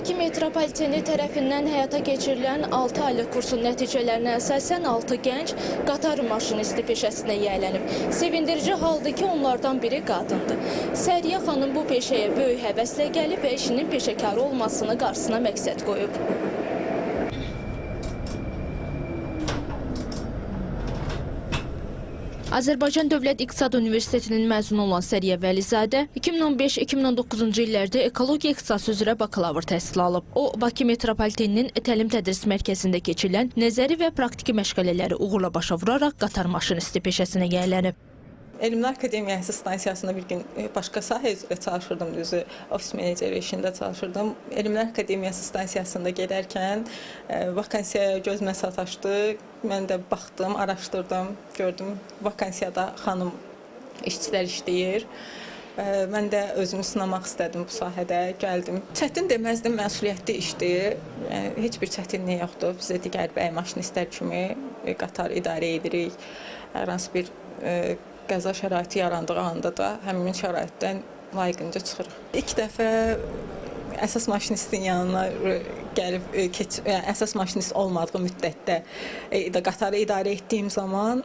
Bakı metropoliteni tərəfindən həyata keçirilən 6 aylıq kursun nəticələrinə əsasən 6 gənc qatar maşinisti peşəsinə yiyələnib. Sevindirici haldır ki, onlardan biri qadındır. Səriyə xanım bu peşəyə böyük həvəslə gəlib və işinin peşəkarı olmasını qarşısına məqsəd qoyub. Azərbaycan Dövlət İqtisad Universitetinin məzunu olan Səriyə Vəlizadə 2015-2019-cu illərdə ekologiya ixtisası üzrə bakalavr təhsili alıb. O, Bakı metropoliteninin təlim-tədris mərkəzində keçirilən nəzəri və praktiki məşğələləri uğurla başa vuraraq qatar maşinisti peşəsinə yiyələnib. Elmlər Akademiyası stansiyasında bir gün başqa sahə üzrə çalışırdım, düzü ofis meneceri işində çalışırdım. Elmlər Akademiyası stansiyasında gedərkən vakansiyaya gözümə sataşdı. Mən də baxdım, araşdırdım, gördüm vakansiyada xanım işçilər işləyir. Mən də özümü sınamaq istədim bu sahədə, gəldim. Çətin deməzdim, məsuliyyətli işdir. Heç bir çətinlik yoxdur. Biz də digər bəy maşinistlər kimi qatar idarə edirik. Hər hansı bir qəza şəraiti yarandığı anda da həmin şəraitdən layiqincə çıxırıq. İlk dəfə əsas maşinistin yanına gəlib, əsas maşinist olmadığı müddətdə qatarı idarə etdiyim zaman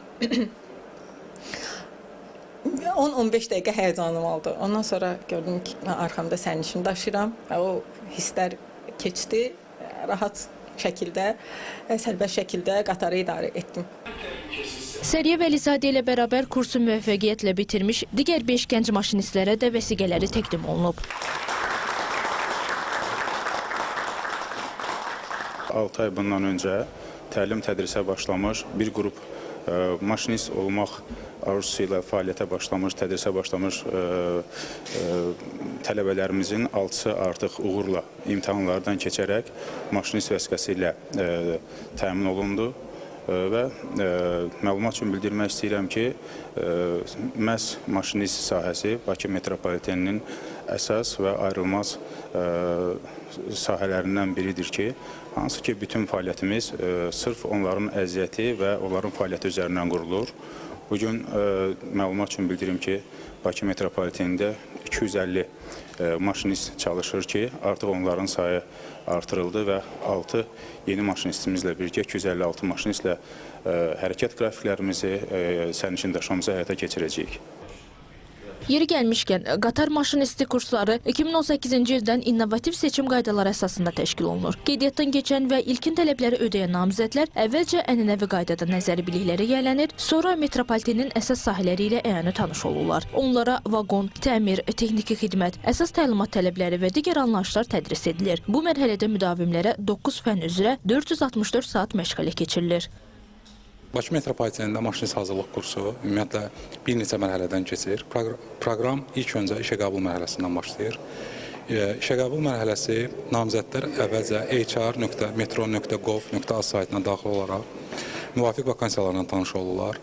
10-15 dəqiqə həyəcanım oldu. Ondan sonra gördüm ki, mən arxamda sərnişin daşıyıram və o hisslər keçdi. Rahat şəkildə, sərbəst şəkildə qatarı idarə etdim. Səriyə Vəlizadə ilə bərabər kursu müvəffəqiyyətlə bitirmiş digər 5 gənc maşinistlərə də vəsiqələri təqdim olunub. 6 ay bundan öncə təlim-tədrisə başlamış bir qrup maşinist olmaq arzusuyla fəaliyyətə başlamış, tədrisə başlamış tələbələrimizin 6-sı artıq uğurla imtahanlardan keçərək maşinist vəsiqəsi ilə təmin olundu. Və məlumat üçün bildirmək istəyirəm ki, məhz maşinist sahəsi Bakı metropoliteninin əsas və ayrılmaz sahələrindən biridir ki, hansı ki, bütün fəaliyyətimiz sırf onların əziyyəti və onların fəaliyyəti üzərindən qurulur. Bugün məlumat üçün bildirim ki, Bakı metropolitenində 250 maşinist çalışır ki, artıq onların sayı artırıldı və 6 yeni maşinistimizlə birgə 256 maşinistlə hərəkət qrafiklərimizi, sərnişin daşımamızı həyata keçirəcəyik. Yeri gəlmişkən, qatar maşinisti kursları 2018-ci ildən innovativ seçim qaydaları əsasında təşkil olunur. Qeydiyyatdan keçən və ilkin tələbləri ödəyən namizədlər əvvəlcə ənənəvi qaydada nəzəri biliklərə yiyələnir, sonra metropolitenin əsas sahələri ilə əyani tanış olurlar. Onlara vaqon, təmir, texniki xidmət, əsas təlimat tələbləri və digər anlayışlar tədris edilir. Bu mərhələdə müdavimlərə 9 fənn üzrə 464 saat məşğələ keçirilir. Bakı metropolitenində maşinist hazırlıq kursu ümumiyyətlə bir neçə mərhələdən keçir. Proqram ilk öncə işə qəbul mərhələsindən başlayır. İşə qəbul mərhələsi namizədlər əvvəlcə hr.metro.gov.az saytına daxil olaraq müvafiq vakansiyalarla tanış olurlar.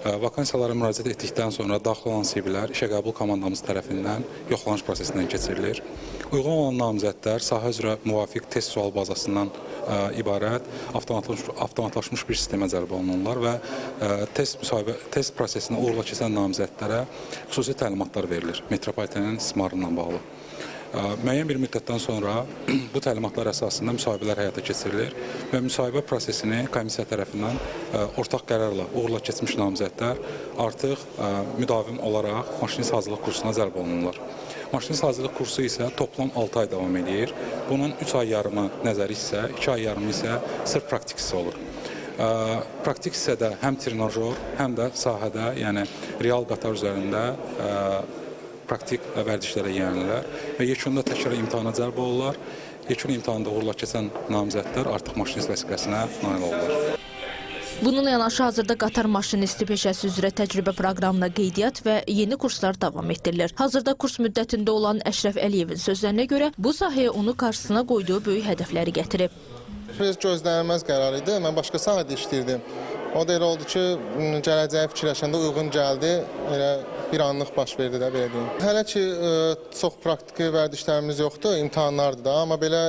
Vakansiyalara müraciət etdikdən sonra daxil olan CV-lər işə qəbul komandamız tərəfindən yoxlanış prosesindən keçirilir. Uyğun olan namizədlər sahə üzrə müvafiq test sual bazasından ibarət avtomatlaşmış bir sistemə cəlb olunurlar və test prosesini uğurla keçən namizədlərə xüsusi təlimatlar verilir metropolitenin istismarından bağlı. Müəyyən bir müddətdən sonra bu təlimatlar əsasında müsahibələr həyata keçirilir və müsahibə prosesini komissiya tərəfindən ortaq qərarla uğurla keçmiş namizədlər artıq müdavim olaraq maşinist hazırlıq kursuna cəlb olunurlar. Maşinist hazırlıq kursu isə toplam 6 ay davam edir. Bunun 3 ay yarımı nəzəri hissə, 2 ay yarımı isə sırf praktik hissə olur. Praktik hissədə həm trenajör, həm də sahədə, yəni real qatar üzərində praktik vərdişlərə yiyələnirlər və yekunda təkrar imtahana cəlb olurlar. Yekun imtahanda uğurla keçən namizədlər artıq maşinist vəsiqəsinə nail olurlar. Bununla yanaşı hazırda qatar maşinisti peşəsi üzrə təcrübə proqramına qeydiyyat və yeni kurslar davam etdirilir. Hazırda kurs müddətində olan Əşrəf Əliyevin sözlərinə görə bu sahəyə onu qarşısına qoyduğu böyük hədəfləri gətirib. Gözlənilməz qərar idi. Mən başqa sahədə işləyirdim. O da elə oldu ki, gələcəyi fikirləşəndə uyğun gəldi, elə bir anlıq baş verdi də, belə deyim. Hələ ki, çox praktiki vərdişlərimiz yoxdur, imtahanlardır da, amma belə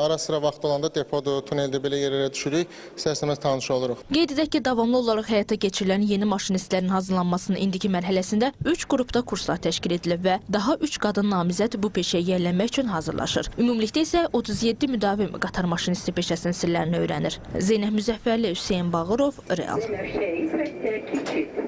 ara-sıra vaxt olanda depodur, tuneldə belə yerlərə düşürük, istərsəməz tanış oluruq. Qeyd edək ki, davamlı olaraq həyata keçirilən yeni maşinistlərin hazırlanmasının indiki mərhələsində 3 qrupda kurslar təşkil edilib və daha 3 qadın namizəd bu peşəyə yiyələnmək üçün hazırlaşır. Ümumilikdə isə 37 müdavim qatar maşinisti peşəsinin sirlərini öyrənir. Zeynəb Müzəffərli, Hüseyn Bağırov, Real.